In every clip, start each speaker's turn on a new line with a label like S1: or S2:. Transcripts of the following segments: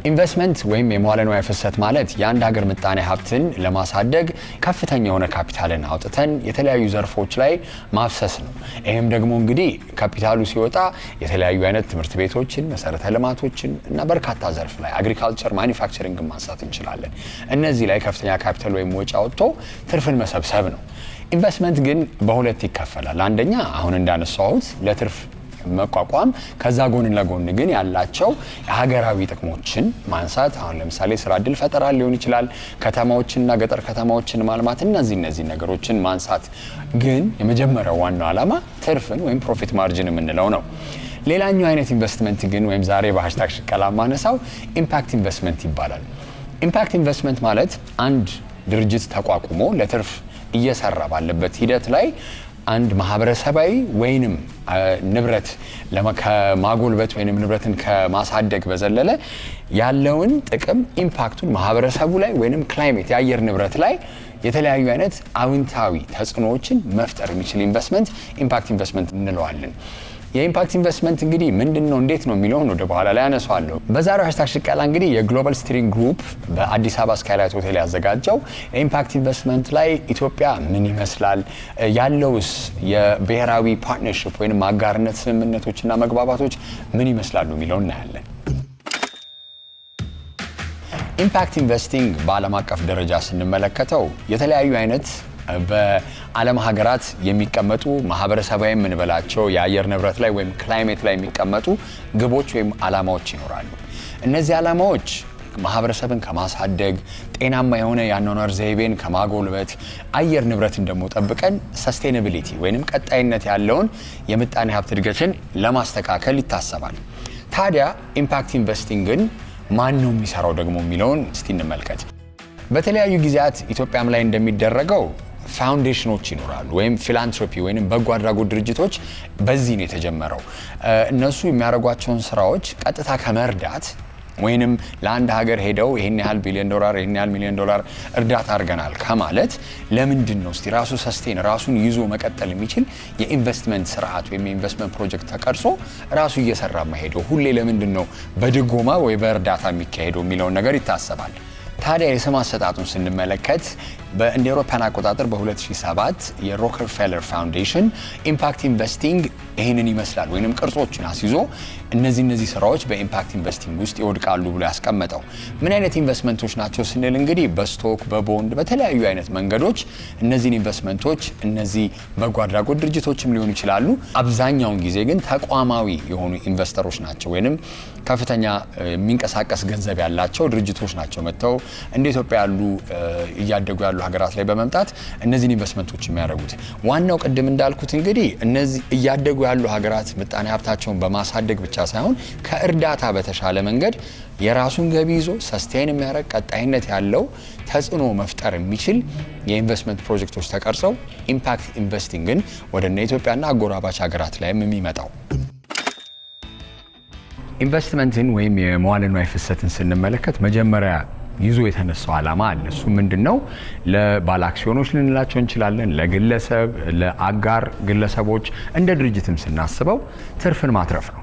S1: ኢንቨስትመንት ወይም የመዋለ ንዋይ ፍሰት ማለት የአንድ ሀገር ምጣኔ ሀብትን ለማሳደግ ከፍተኛ የሆነ ካፒታልን አውጥተን የተለያዩ ዘርፎች ላይ ማፍሰስ ነው። ይሄም ደግሞ እንግዲህ ካፒታሉ ሲወጣ የተለያዩ አይነት ትምህርት ቤቶችን፣ መሰረተ ልማቶችን እና በርካታ ዘርፍ ላይ አግሪካልቸር፣ ማኒፋክቸሪንግ ማንሳት እንችላለን። እነዚህ ላይ ከፍተኛ ካፒታል ወይም ወጪ አውጥቶ ትርፍን መሰብሰብ ነው። ኢንቨስትመንት ግን በሁለት ይከፈላል። አንደኛ አሁን እንዳነሳሁት ለትርፍ መቋቋም፣ ከዛ ጎን ለጎን ግን ያላቸው ሀገራዊ ጥቅሞችን ማንሳት። አሁን ለምሳሌ ስራ ዕድል ፈጠራ ሊሆን ይችላል፣ ከተማዎችንና ገጠር ከተማዎችን ማልማት፣ እነዚህ ነገሮችን ማንሳት። ግን የመጀመሪያው ዋናው ዓላማ ትርፍን ወይም ፕሮፊት ማርጂን የምንለው ነው። ሌላኛው አይነት ኢንቨስትመንት ግን ወይም ዛሬ በሃሽታግ ሽቀላ ማነሳው ኢምፓክት ኢንቨስትመንት ይባላል። ኢምፓክት ኢንቨስትመንት ማለት አንድ ድርጅት ተቋቁሞ ለትርፍ እየሰራ ባለበት ሂደት ላይ አንድ ማህበረሰባዊ ወይንም ንብረት ከማጎልበት ወይንም ንብረትን ከማሳደግ በዘለለ ያለውን ጥቅም ኢምፓክቱን ማህበረሰቡ ላይ ወይንም ክላይሜት የአየር ንብረት ላይ የተለያዩ አይነት አዎንታዊ ተጽዕኖዎችን መፍጠር የሚችል ኢንቨስትመንት ኢምፓክት ኢንቨስትመንት እንለዋለን። የኢምፓክት ኢንቨስትመንት እንግዲህ ምንድነው እንዴት ነው የሚለውን ወደ በኋላ ላይ አነሳዋለሁ። በዛሬው ሃሽታግ ሽቀላ እንግዲህ የግሎባል ስትሪንግ ግሩፕ በአዲስ አበባ ስካይላይት ሆቴል ያዘጋጀው የኢምፓክት ኢንቨስትመንት ላይ ኢትዮጵያ ምን ይመስላል፣ ያለውስ የብሔራዊ ፓርትነርሺፕ ወይም አጋርነት ስምምነቶችና መግባባቶች ምን ይመስላሉ የሚለውን እናያለን። ኢምፓክት ኢንቨስቲንግ በዓለም አቀፍ ደረጃ ስንመለከተው የተለያዩ አይነት በዓለም ሀገራት የሚቀመጡ ማህበረሰባዊ የምንበላቸው የአየር ንብረት ላይ ወይም ክላይሜት ላይ የሚቀመጡ ግቦች ወይም ዓላማዎች ይኖራሉ። እነዚህ ዓላማዎች ማህበረሰብን ከማሳደግ፣ ጤናማ የሆነ የአኗኗር ዘይቤን ከማጎልበት፣ አየር ንብረትን ደግሞ ጠብቀን ሰስቴናቢሊቲ ወይም ቀጣይነት ያለውን የምጣኔ ሀብት እድገትን ለማስተካከል ይታሰባል። ታዲያ ኢምፓክት ኢንቨስቲንግን ማን ነው የሚሰራው ደግሞ የሚለውን እስቲ እንመልከት። በተለያዩ ጊዜያት ኢትዮጵያም ላይ እንደሚደረገው ፋውንዴሽኖች ይኖራሉ ወይም ፊላንትሮፒ ወይም በጎ አድራጎት ድርጅቶች በዚህ ነው የተጀመረው። እነሱ የሚያደርጓቸውን ስራዎች ቀጥታ ከመርዳት ወይንም ለአንድ ሀገር ሄደው ይሄን ያህል ቢሊዮን ዶላር ይሄን ያህል ሚሊዮን ዶላር እርዳታ አድርገናል ከማለት ለምንድን ነው እስቲ ራሱ ሰስቴን ራሱን ይዞ መቀጠል የሚችል የኢንቨስትመንት ስርዓት ወይም የኢንቨስትመንት ፕሮጀክት ተቀርጾ ራሱ እየሰራ ማሄደው ሁሌ ለምንድን ነው በድጎማ ወይ በእርዳታ የሚካሄደው የሚለውን ነገር ይታሰባል። ታዲያ የስም አሰጣጡን ስንመለከት በእንደ አውሮፓውያን አቆጣጠር በ2007 የሮከርፌለር ፋውንዴሽን ኢምፓክት ኢንቨስቲንግ ይህንን ይመስላል ወይንም ቅርጾችን አስይዞ እነዚህ ስራዎች በኢምፓክት ኢንቨስቲንግ ውስጥ ይወድቃሉ ብሎ ያስቀመጠው። ምን አይነት ኢንቨስትመንቶች ናቸው ስንል እንግዲህ በስቶክ በቦንድ በተለያዩ አይነት መንገዶች እነዚህን ኢንቨስትመንቶች እነዚህ በጎ አድራጎት ድርጅቶችም ሊሆኑ ይችላሉ። አብዛኛውን ጊዜ ግን ተቋማዊ የሆኑ ኢንቨስተሮች ናቸው ወይንም ከፍተኛ የሚንቀሳቀስ ገንዘብ ያላቸው ድርጅቶች ናቸው መጥተው እንደ ኢትዮጵያ ያሉ እያደጉ ያሉ ሀገራት ላይ በመምጣት እነዚህን ኢንቨስትመንቶች የሚያደርጉት። ዋናው ቅድም እንዳልኩት እንግዲህ እነዚህ እያደጉ ያሉ ሀገራት ምጣኔ ሀብታቸውን በማሳደግ ብቻ ሳይሆን ከእርዳታ በተሻለ መንገድ የራሱን ገቢ ይዞ ሰስቴን የሚያደርግ ቀጣይነት ያለው ተጽዕኖ መፍጠር የሚችል የኢንቨስትመንት ፕሮጀክቶች ተቀርጸው ኢምፓክት ኢንቨስቲንግን ወደ ኢትዮጵያና አጎራባች ሀገራት ላይም የሚመጣው። ኢንቨስትመንትን ወይም የመዋለ ንዋይ ፍሰትን ስንመለከት መጀመሪያ ይዞ የተነሳው ዓላማ አለ። እሱ ምንድነው? ለባለ አክሲዮኖች ልንላቸው እንችላለን፣ ለግለሰብ፣ ለአጋር ግለሰቦች፣ እንደ ድርጅትም ስናስበው ትርፍን ማትረፍ ነው።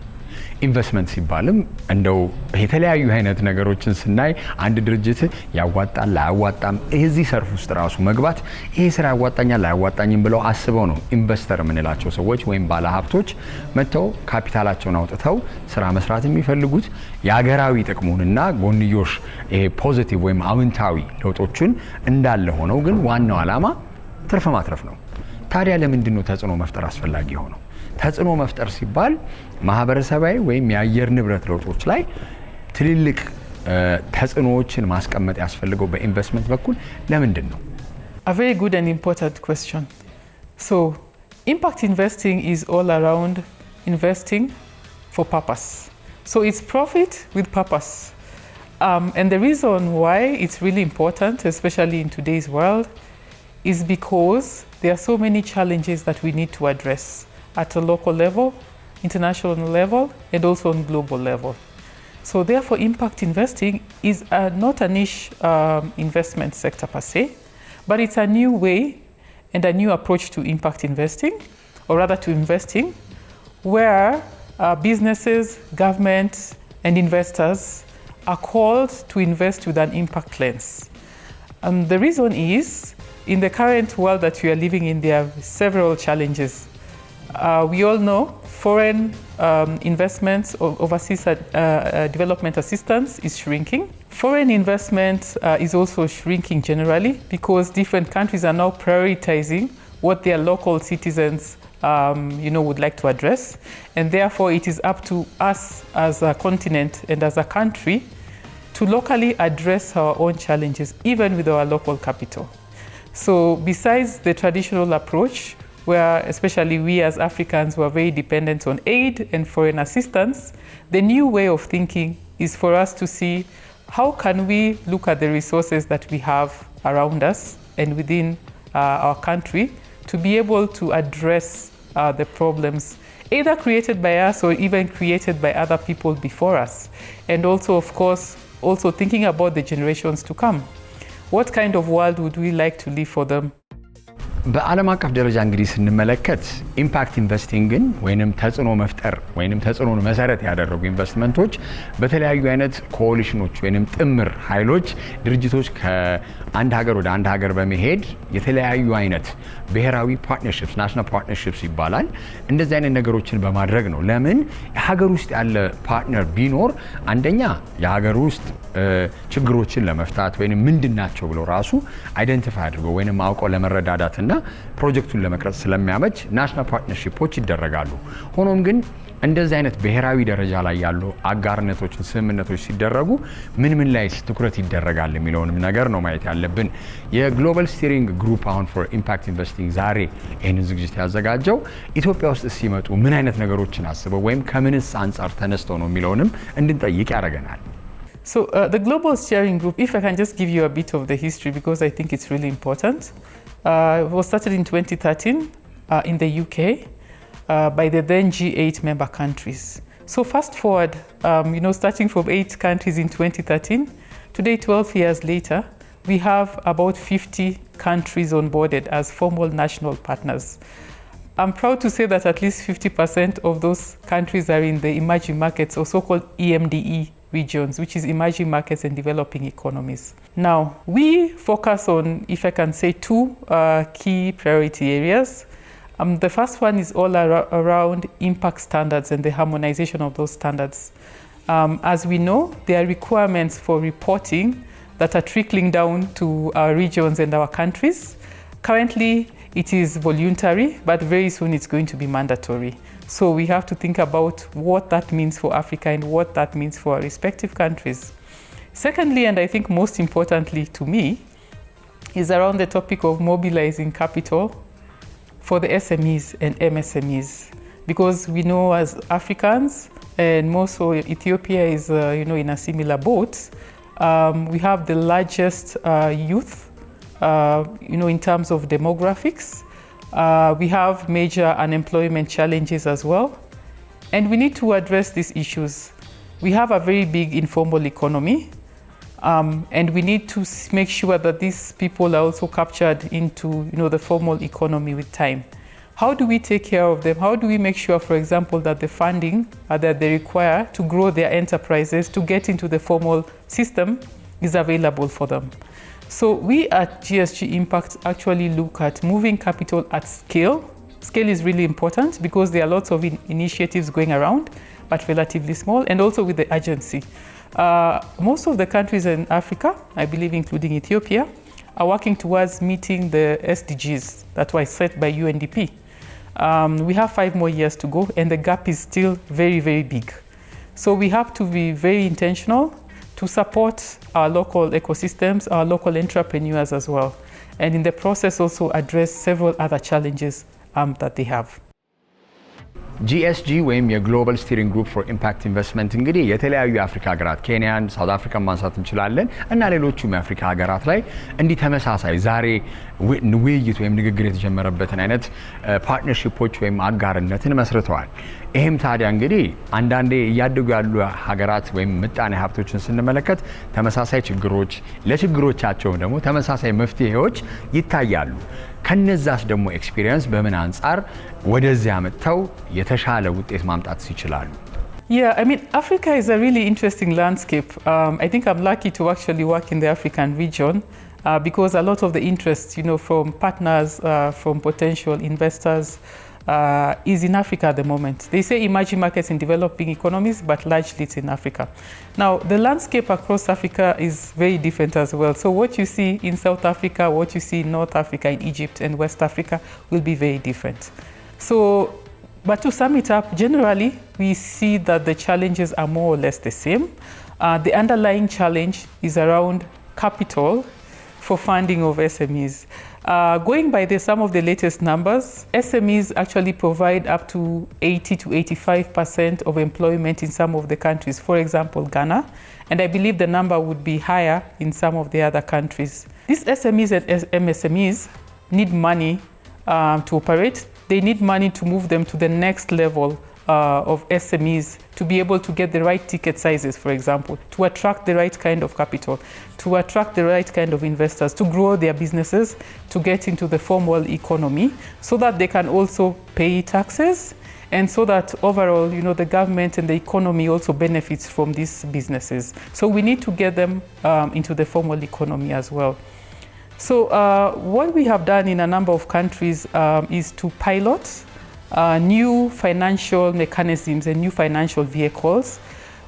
S1: ኢንቨስትመንት ሲባልም እንደው የተለያዩ አይነት ነገሮችን ስናይ አንድ ድርጅት ያዋጣል ላያዋጣም እዚህ ሰርፍ ውስጥ ራሱ መግባት ይሄ ስራ ያዋጣኛል ላያዋጣኝም ብለው አስበው ነው ኢንቨስተር የምንላቸው ሰዎች ወይም ባለሀብቶች መጥተው ካፒታላቸውን አውጥተው ስራ መስራት የሚፈልጉት የሀገራዊ ጥቅሙንና ጎንዮሽ ይሄ ፖዚቲቭ ወይም አዎንታዊ ለውጦችን እንዳለ ሆነው ግን ዋናው ዓላማ ትርፍ ማትረፍ ነው። ታዲያ ለምንድን ነው ተጽዕኖ መፍጠር አስፈላጊ ሆነው? ተጽዕኖ መፍጠር ሲባል ማህበረሰባዊ ወይም የአየር ንብረት ለውጦች ላይ ትልልቅ ተጽዕኖዎችን ማስቀመጥ ያስፈልገው በኢንቨስትመንት በኩል ለምንድን ነው?
S2: A very good and important question. So, impact investing is all around investing for purpose. So, it's profit with purpose. And the reason why it's really important, especially in today's world, is because there are so many challenges that we need to address at a local level, international level, and also on global level. So therefore, impact investing is not a niche investment sector per se, but it's a new way and a new approach to impact investing, or rather to investing, where businesses, governments, and investors are called to invest with an impact lens. The reason is, in the current world that we are living in, there are several challenges. We all know foreign investments or overseas development assistance is shrinking. Foreign investment is also shrinking generally because different countries are now prioritizing what their local citizens would like to address. And therefore it is up to us as a continent and as a country to locally address our own challenges, even with our local capital. So besides the traditional approach, where especially we as Africans were very dependent on aid and foreign assistance, the new way of thinking is for us to see how can we look at the resources that we have around us and within our country to be able to address the problems either created by us or even created by other people before us. And also, of course, also thinking about the generations to come. What kind of world would we like to live for them?
S1: በዓለም አቀፍ ደረጃ እንግዲህ ስንመለከት ኢምፓክት ኢንቨስቲንግን ወይንም ተጽዕኖ መፍጠር ወይንም ተጽዕኖን መሰረት ያደረጉ ኢንቨስትመንቶች በተለያዩ አይነት ኮአሊሽኖች ወይንም ጥምር ኃይሎች ድርጅቶች ከአንድ ሀገር ወደ አንድ ሀገር በመሄድ የተለያዩ አይነት ብሔራዊ ፓርትነርሺፕስ ናሽናል ፓርትነርሺፕስ ይባላል እንደዚህ አይነት ነገሮችን በማድረግ ነው። ለምን የሀገር ውስጥ ያለ ፓርትነር ቢኖር አንደኛ የሀገር ውስጥ ችግሮችን ለመፍታት ወይንም ምንድናቸው ብሎ ራሱ አይደንቲፋይ አድርጎ ወይንም አውቀው ለመረዳዳትና ፕሮጀክቱን ለመቅረጽ ስለሚያመች ናሽናል ፓርትነርሺፖች ይደረጋሉ። ሆኖም ግን እንደዚህ አይነት ብሔራዊ ደረጃ ላይ ያሉ አጋርነቶችን ስምምነቶች ሲደረጉ ምን ላይ ትኩረት ይደረጋል የሚለውንም ነገር ነው ማየት ያለብን። የግሎባል ስቲሪንግ ግሩፕ አሁን ፎር ኢምፓክት ኢንቨስቲንግ ዛሬ ይህንን ዝግጅት ያዘጋጀው ኢትዮጵያ ውስጥ ሲመጡ ምን አይነት ነገሮችን አስበው ወይም ከምንስ አንጻር ተነስተው ነው የሚለውንም እንድንጠይቅ ያደርገናል።
S2: So the Global Steering Group, if I can just give you a bit of the history because I think it's really important. It was started in 2013 in the UK by the then G8 member countries. So fast forward, starting from 8 countries in 2013, today 12 years later, we have about 50 countries onboarded as formal national partners. I'm proud to say that at least 50% of those countries are in the emerging markets or so-called EMDE regions, which is emerging markets and developing economies. Now, we focus on, if I can say, 2 key priority areas. The first one is all around impact standards and the harmonization of those standards. As we know, there are requirements for reporting that are trickling down to our regions and our countries. Currently, it is voluntary, but very soon it's going to be mandatory. So we have to think about what that means for Africa and what that means for our respective countries. Secondly, and I think most importantly to me, is around the topic of mobilizing capital for the SMEs and MSMEs. Because we know as Africans, and more so Ethiopia is in a similar boat, we have the largest youth in terms of demographics. We have major unemployment challenges as well, and we need to address these issues. We have a very big informal economy, and we need to make sure that these people are also captured into the formal economy with time. How do we take care of them? How do we make sure, for example, that the funding that they require to grow their enterprises, to get into the formal system, is available for them? So we at GSG Impact actually look at moving capital at scale. Scale is really important because there are lots of initiatives going around, but relatively small, and also with the urgency. Most of the countries in Africa, I believe including Ethiopia, are working towards meeting the SDGs that were set by UNDP. We have 5 more years to go, and the gap is still very, very big. So we have to be very intentional to support our local ecosystems, our local entrepreneurs as well, and in the process also address several other challenges that they have.
S1: GSG ወይም የግሎባል ስቲሪንግ ግሩፕ ፎር ኢምፓክት ኢንቨስትመንት እንግዲህ የተለያዩ የአፍሪካ ሀገራት ኬንያን፣ ሳውዝ አፍሪካን ማንሳት እንችላለን እና ሌሎችም የአፍሪካ ሀገራት ላይ እንዲህ ተመሳሳይ ዛሬ ውይይት ወይም ንግግር የተጀመረበትን አይነት ፓርትነርሺፖች ወይም አጋርነትን መስርተዋል። ይሄም ታዲያ እንግዲህ አንዳንዴ እያደጉ ያሉ ሀገራት ወይም ምጣኔ ሀብቶችን ስንመለከት ተመሳሳይ ችግሮች ለችግሮቻቸው ደግሞ ተመሳሳይ መፍትሄዎች ይታያሉ። ከነዛስ ደግሞ ኤክስፒሪየንስ በምን አንፃር ወደዚያ መጥተው የተሻለ ውጤት ማምጣት ይችላሉ?
S2: Yeah, I mean, Africa is a really interesting landscape. I think I'm lucky to actually work in the African region because a lot of the interest, from partners, from potential investors, is in Africa at the moment. They say emerging markets in developing economies, but largely it's in Africa. Now, the landscape across Africa is very different as well. So what you see in South Africa, what you see in North Africa, in Egypt and West Africa will be very different. But to sum it up, generally, we see that the challenges are more or less the same. The underlying challenge is around capital for funding of SMEs. Going by some of the latest numbers, SMEs actually provide up to 80 to 85% of employment in some of the countries, for example, Ghana, and I believe the number would be higher in some of the other countries. These SMEs and MSMEs need money to operate. They need money to move them to the next level of SMEs, to be able to get the right ticket sizes, for example, to attract the right kind of capital, to attract the right kind of investors, to grow their businesses, to get into the formal economy, so that they can also pay taxes, and so that overall, the government and the economy also benefits from these businesses. So we need to get them into the formal economy as well. So what we have done in a number of countries is to pilot new financial mechanisms and new financial vehicles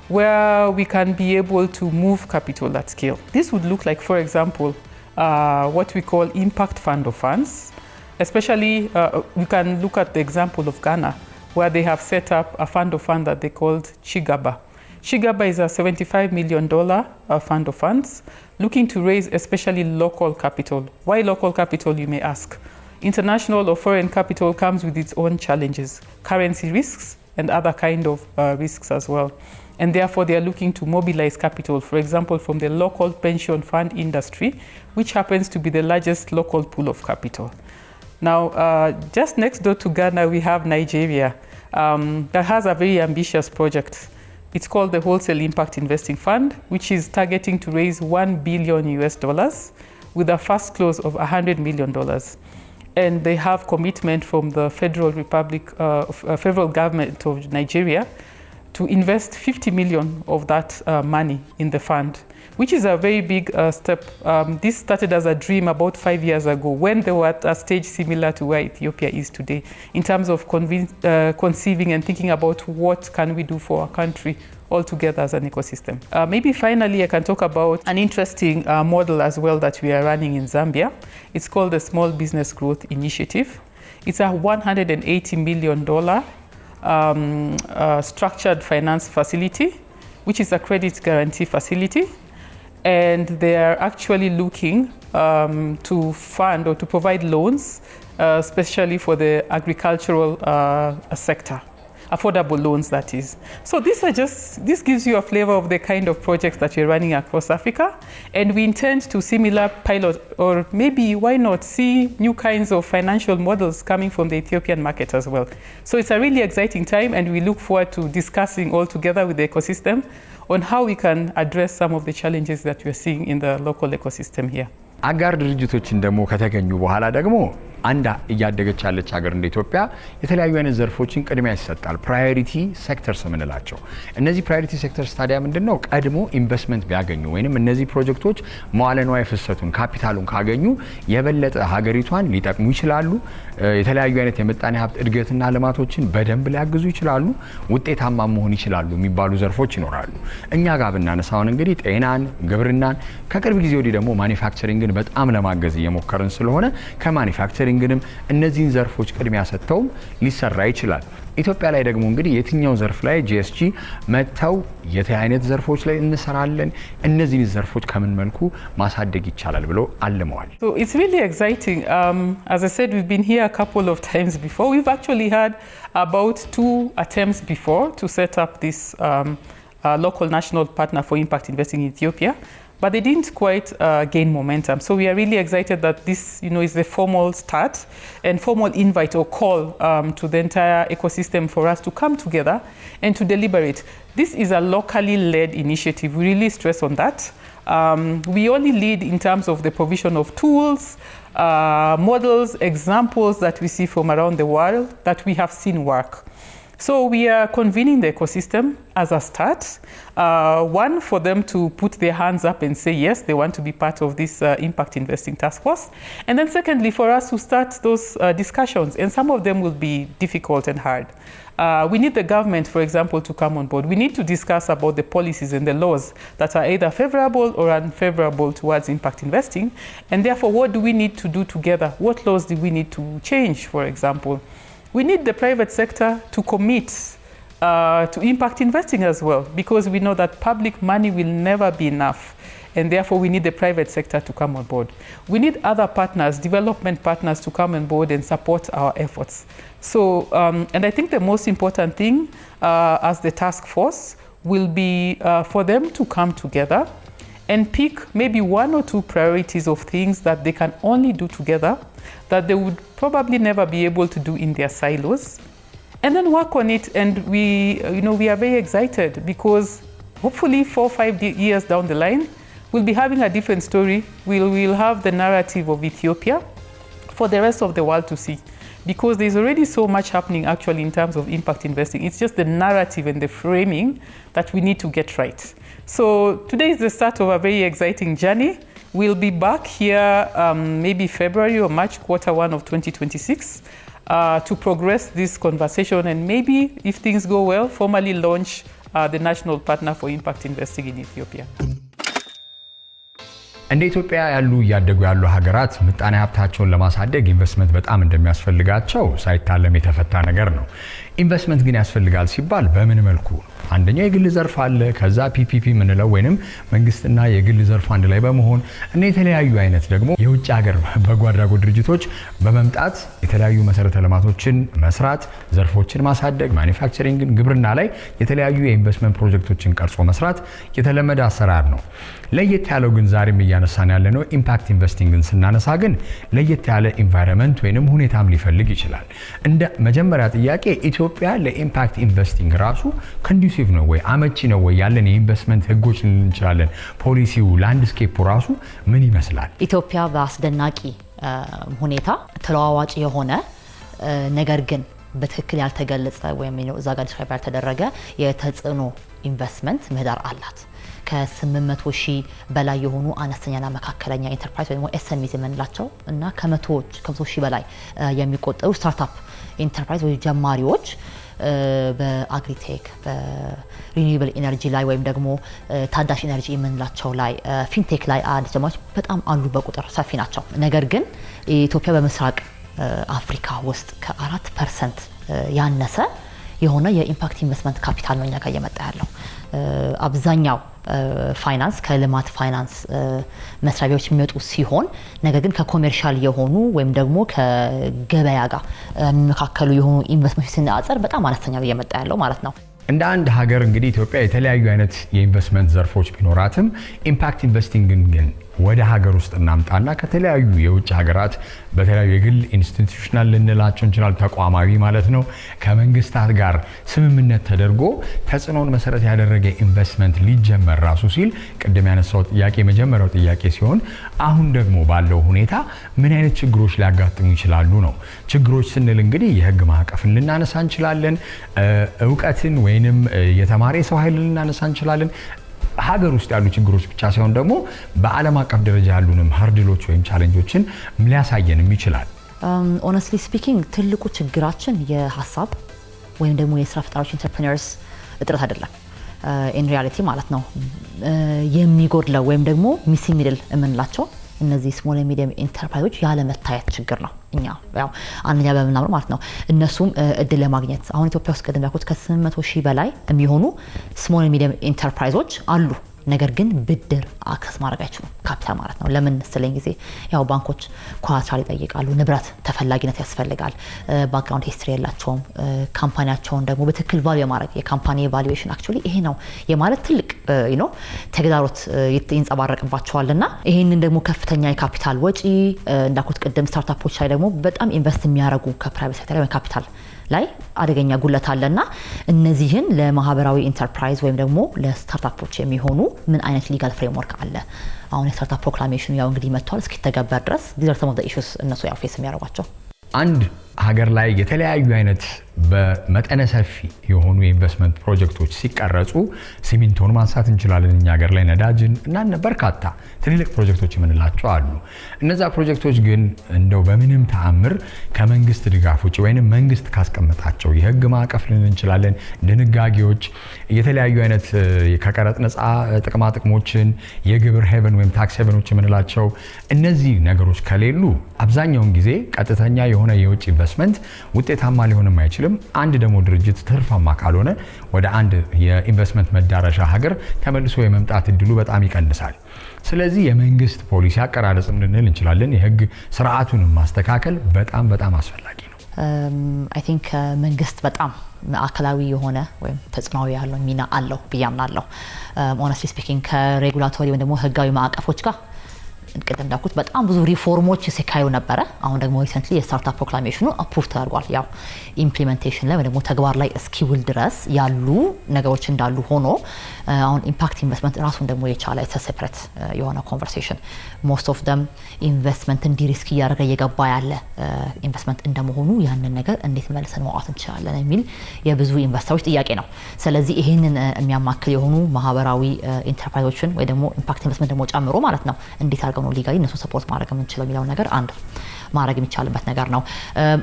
S2: where we can be able to move capital at scale. This would look like, for example, what we call impact fund of funds. Especially, we can look at the example of Ghana, where they have set up a fund of funds that they called Chigaba. Chigaba is a $75 million fund of funds looking to raise especially local capital. Why local capital, you may ask? International or foreign capital comes with its own challenges, currency risks and other kind of risks as well. And therefore they are looking to mobilize capital, for example, from the local pension fund industry, which happens to be the largest local pool of capital. Now, just next door to Ghana, we have Nigeria that has a very ambitious project. It's called the Wholesale Impact Investing Fund, which is targeting to raise $1 billion with a first close of $100 million. And they have commitment from the federal government of Nigeria to invest 50 million of that money in the fund, which is a very big step. This started as a dream about 5 years ago when they were at a stage similar to where Ethiopia is today in terms of conceiving and thinking about what can we do for our country all together as an ecosystem. Maybe finally I can talk about an interesting model as well that we are running in Zambia. It's called the Small Business Growth Initiative. It's a $180 million structured finance facility, which is a credit guarantee facility. And they are actually looking to fund or to provide loans, especially for the agricultural sector. Affordable loans, that is. So this gives you a flavor of the kind of projects that we're running across Africa, and we intend to similar pilot, or maybe why not see new kinds of financial models coming from the Ethiopian market as well. So it's a really exciting time, and we look forward to discussing all together with the ecosystem on how we can address some of the challenges that we're seeing in the local ecosystem here.
S1: አጋር ድርጅቶችን ደግሞ ከተገኙ በኋላ ደግሞ አንድ እያደገች ያለች ሀገር እንደ ኢትዮጵያ የተለያዩ አይነት ዘርፎችን ቅድሚያ ይሰጣል። ፕራዮሪቲ ሴክተርስ የምንላቸው እነዚህ ፕራዮሪቲ ሴክተርስ ታዲያ ምንድነው? ቀድሞ ኢንቨስትመንት ቢያገኙ ወይንም እነዚህ ፕሮጀክቶች መዋለ ንዋይ ፍሰቱን ካፒታሉን ካገኙ የበለጠ ሀገሪቷን ሊጠቅሙ ይችላሉ። የተለያዩ አይነት የምጣኔ ሀብት እድገትና ልማቶችን በደንብ ሊያግዙ ይችላሉ። ውጤታማ መሆን ይችላሉ የሚባሉ ዘርፎች ይኖራሉ። እኛ ጋር ብናነሳውን እንግዲህ ጤናን፣ ግብርናን ከቅርብ ጊዜ ወዲህ ደግሞ ማኒፋክቸሪንግን በጣም ለማገዝ እየሞከርን ስለሆነ ከማኒፋክቸሪንግንም እነዚህን ዘርፎች ቅድሚያ ሰጥተው ሊሰራ ይችላል። ኢትዮጵያ ላይ ደግሞ እንግዲህ የትኛው ዘርፍ ላይ ጂኤስጂ መተው የተ አይነት ዘርፎች ላይ እንሰራለን እነዚህን ዘርፎች ከምን መልኩ ማሳደግ ይቻላል ብሎ አልመዋል።
S2: So it's really exciting. As I said, we've been here a couple of times before. We've actually had about 2 attempts before to set up this local national partner for impact investing in Ethiopia. But they didn't quite gain momentum. So we are really excited that this, is the formal start and formal invite or call to the entire ecosystem for us to come together and to deliberate. This is a locally led initiative. We really stress on that. We only lead in terms of the provision of tools, models, examples that we see from around the world that we have seen work. So we are convening the ecosystem as a start. One, for them to put their hands up and say, yes, they want to be part of this impact investing task force. And then secondly, for us to start those discussions, and some of them will be difficult and hard. We need the government, for example, to come on board. We need to discuss about the policies and the laws that are either favorable or unfavorable towards impact investing. And therefore, what do we need to do together? What laws do we need to change, for example? We need the private sector to commit to impact investing as well, because we know that public money will never be enough. And therefore, we need the private sector to come on board. We need other partners, development partners, to come on board and support our efforts. So, and I think the most important thing as the task force will be for them to come together and pick maybe 1 or 2 priorities of things that they can only do together, that they would probably never be able to do in their silos, and then work on it. And we are very excited because hopefully 4 or 5 years down the line, we'll be having a different story. We'll have the narrative of Ethiopia for the rest of the world to see, because there's already so much happening actually in terms of impact investing. It's just the narrative and the framing that we need to get right. So today is the start of a very exciting journey. We'll be back here maybe February or March, Q1 of 2026, to progress this conversation and maybe, if things go well, formally launch the National Partner for Impact Investing in Ethiopia.
S1: እንደ ኢትዮጵያ ያሉ ያደጉ ያሉ ሀገራት ምጣኔ ሀብታቸውን ለማሳደግ ኢንቨስትመንት በጣም እንደሚያስፈልጋቸው ሳይታለም የተፈታ ነገር ነው። ኢንቨስትመንት ግን ያስፈልጋል ሲባል በምን መልኩ? አንደኛው የግል ዘርፍ አለ፣ ከዛ ፒፒፒ ምንለው ወይንም መንግስትና የግል ዘርፍ አንድ ላይ በመሆን እና የተለያዩ አይነት ደግሞ የውጭ ሀገር በጎ አድራጎት ድርጅቶች በመምጣት የተለያዩ መሰረተ ልማቶችን መስራት፣ ዘርፎችን ማሳደግ፣ ማኒፋክቸሪንግን፣ ግብርና ላይ የተለያዩ የኢንቨስትመንት ፕሮጀክቶችን ቀርጾ መስራት የተለመደ አሰራር ነው። ለየት ያለው ግን ዛሬም እያነሳን ያለነው ኢምፓክት ኢንቨስቲንግን ስናነሳ ግን ለየት ያለ ኢንቫይሮንመንት ወይንም ሁኔታም ሊፈልግ ይችላል። እንደ መጀመሪያ ጥያቄ ኢትዮጵያ ለኢምፓክት ኢንቨስቲንግ ራሱ ኮንዱሲቭ ነው ወይ አመቺ ነው ወይ ያለን የኢንቨስትመንት ህጎች እንችላለን ፖሊሲው ላንድስኬፑ ራሱ ምን ይመስላል?
S3: ኢትዮጵያ በአስደናቂ ሁኔታ ተለዋዋጭ የሆነ ነገር ግን በትክክል ያልተገለጸ ወይም እዛ ጋር ዲስክራይብ ያልተደረገ የተጽዕኖ ኢንቨስትመንት ምህዳር አላት። ከ800 ሺህ በላይ የሆኑ አነስተኛና መካከለኛ ኢንተርፕራይዝ ወይም ኤስኤምኢዝ የምንላቸው እና ከ100 ሺህ በላይ የሚቆጠሩ ስታርታፕ ኢንተርፕራይዝ ወይ ጀማሪዎች በአግሪቴክ በሪኒውብል ኢነርጂ ላይ ወይም ደግሞ ታዳሽ ኢነርጂ የምንላቸው ላይ ፊንቴክ ላይ አዲስ ጀማሪዎች በጣም አሉ፣ በቁጥር ሰፊ ናቸው። ነገር ግን ኢትዮጵያ በምስራቅ አፍሪካ ውስጥ ከ4% ያነሰ የሆነ የኢምፓክት ኢንቨስትመንት ካፒታል ነው እኛ ጋር እየመጣ ያለው። አብዛኛው ፋይናንስ ከልማት ፋይናንስ መስሪያ ቤቶች የሚወጡ ሲሆን ነገር ግን ከኮሜርሻል የሆኑ ወይም ደግሞ ከገበያ ጋር የሚመካከሉ የሆኑ ኢንቨስትመንት ሲነጻጸር በጣም አነስተኛ እየመጣ ያለው ማለት ነው።
S1: እንደ አንድ ሀገር እንግዲህ ኢትዮጵያ የተለያዩ አይነት የኢንቨስትመንት ዘርፎች ቢኖራትም ኢምፓክት ኢንቨስቲንግን ግን ወደ ሀገር ውስጥ እናምጣና ከተለያዩ የውጭ ሀገራት በተለያዩ የግል ኢንስቲትዩሽናል ልንላቸው እንችላለን ተቋማዊ ማለት ነው ከመንግስታት ጋር ስምምነት ተደርጎ ተጽዕኖን መሰረት ያደረገ ኢንቨስትመንት ሊጀመር ራሱ ሲል ቅድም ያነሳው ጥያቄ መጀመሪያው ጥያቄ ሲሆን አሁን ደግሞ ባለው ሁኔታ ምን አይነት ችግሮች ሊያጋጥሙ ይችላሉ ነው። ችግሮች ስንል እንግዲህ የህግ ማዕቀፍን ልናነሳ እንችላለን፣ እውቀትን ወይንም የተማረ ሰው ኃይል ልናነሳ እንችላለን። ሀገር ውስጥ ያሉ ችግሮች ብቻ ሳይሆን ደግሞ በዓለም አቀፍ ደረጃ ያሉንም ሃርድሎች ወይም ቻሌንጆችን ሊያሳየንም ይችላል።
S3: ኦነስትሊ ስፒኪንግ ትልቁ ችግራችን የሀሳብ ወይም ደግሞ የስራ ፈጣሪዎች ኢንተርፕረነርስ እጥረት አይደለም። ኢን ሪያሊቲ ማለት ነው የሚጎድለው ወይም ደግሞ ሚሲንግ ሚድል የምንላቸው እነዚህ ስሞል ኤንድ ሚዲየም ኢንተርፕራይዞች ያለ መታየት ችግር ነው። እኛ ያው አንኛ በመናምር ማለት ነው እነሱም እድል ለማግኘት አሁን ኢትዮጵያ ውስጥ ቀደም ያልኩት ከ800 ሺህ በላይ የሚሆኑ ስሞል ኤንድ ሚዲየም ኢንተርፕራይዞች አሉ። ነገር ግን ብድር አክሰስ ማድረግ አይችሉም፣ ካፒታል ማለት ነው። ለምን ስለኝ ጊዜ ያው ባንኮች ኮላተራል ይጠይቃሉ፣ ንብረት ተፈላጊነት ያስፈልጋል፣ ባክግራውንድ ሂስትሪ የላቸውም። ካምፓኒያቸውን ደግሞ በትክክል ቫልዩ ማድረግ የካምፓኒ ቫሉዌሽን አክቹሊ ይሄ ነው የማለት ትልቅ ተግዳሮት ይንጸባረቅባቸዋልና ይሄንን ደግሞ ከፍተኛ የካፒታል ወጪ እንዳልኩት ቅድም ስታርታፖች ላይ ደግሞ በጣም ኢንቨስት የሚያደርጉ ከፕራይቬት ሴክተር ካፒታል ላይ አደገኛ ጉለት አለና እነዚህን ለማህበራዊ ኢንተርፕራይዝ ወይም ደግሞ ለስታርታፖች የሚሆኑ ምን አይነት ሊጋል ፍሬምወርክ አለ? አሁን የስታርታፕ ፕሮክላሜሽኑ ያው እንግዲህ መጥቷል እስኪተገበር ድረስ these are some of the issues እነሱ ያው ፌስ የሚያደርጓቸው
S1: አንድ ሀገር ላይ የተለያዩ አይነት በመጠነ ሰፊ የሆኑ የኢንቨስትመንት ፕሮጀክቶች ሲቀረጹ ሲሚንቶን ማንሳት እንችላለን እኛ ሀገር ላይ ነዳጅን እና በርካታ ትልልቅ ፕሮጀክቶች የምንላቸው አሉ። እነዛ ፕሮጀክቶች ግን እንደው በምንም ተአምር ከመንግስት ድጋፍ ውጭ ወይንም መንግስት ካስቀመጣቸው የህግ ማዕቀፍ ልን እንችላለን ድንጋጌዎች የተለያዩ አይነት ከቀረጥ ነፃ ጥቅማ ጥቅሞችን የግብር ሄቨን ወይም ታክስ ሄቨኖች የምንላቸው እነዚህ ነገሮች ከሌሉ አብዛኛውን ጊዜ ቀጥተኛ የሆነ የውጭ ኢንቨስትመንት ውጤታማ ሊሆንም አይችልም። አንድ ደግሞ ድርጅት ትርፋማ ካልሆነ ወደ አንድ የኢንቨስትመንት መዳረሻ ሀገር ተመልሶ የመምጣት እድሉ በጣም ይቀንሳል። ስለዚህ የመንግስት ፖሊሲ አቀራረጽም ልንል እንችላለን የህግ ስርዓቱን ማስተካከል በጣም አስፈላጊ ነው።
S3: አይ ቲንክ መንግስት በጣም ማዕከላዊ የሆነ ወይም ተጽዕኖዊ ያለው ሚና አለው ብዬ አምናለሁ። ሆነስትሊ ስፒኪንግ ከሬጉላቶሪ ወይም ደግሞ ህጋዊ ማዕቀፎች ጋር ቅድም እንዳልኩት በጣም ብዙ ሪፎርሞች ሲካሄዱ ነበረ። አሁን ደግሞ ሪሰንትሊ የስታርታፕ ፕሮክላሜሽኑ አፕሩቭ ተደርጓል። ያው ኢምፕሊሜንቴሽን ላይ ወይ ደግሞ ተግባር ላይ እስኪውል ድረስ ያሉ ነገሮች እንዳሉ ሆኖ አሁን ኢምፓክት ኢንቨስትመንት ራሱን ደግሞ የቻለ ሴፐሬት የሆነ ኮንቨርሴሽን ሞስት ኦፍ ደም ኢንቨስትመንትን ዲሪስክ እያደረገ እየገባ ያለ ኢንቨስትመንት እንደመሆኑ ያንን ነገር እንዴት መልሰን ማውጣት እንችላለን የሚል የብዙ ኢንቨስተሮች ጥያቄ ነው። ስለዚህ ይሄንን የሚያማክል የሆኑ ማህበራዊ ኢንተርፕራይዞችን ወይ ደግሞ ኢምፓክት ኢንቨስትመንት ደግሞ ጨምሮ ማለት ነው እንዴት አድርገው ነው ሊጋሊ እነሱ ሰፖርት ማድረግ የምንችለው የሚለው ነገር አንድ ማድረግ የሚቻልበት ነገር ነው።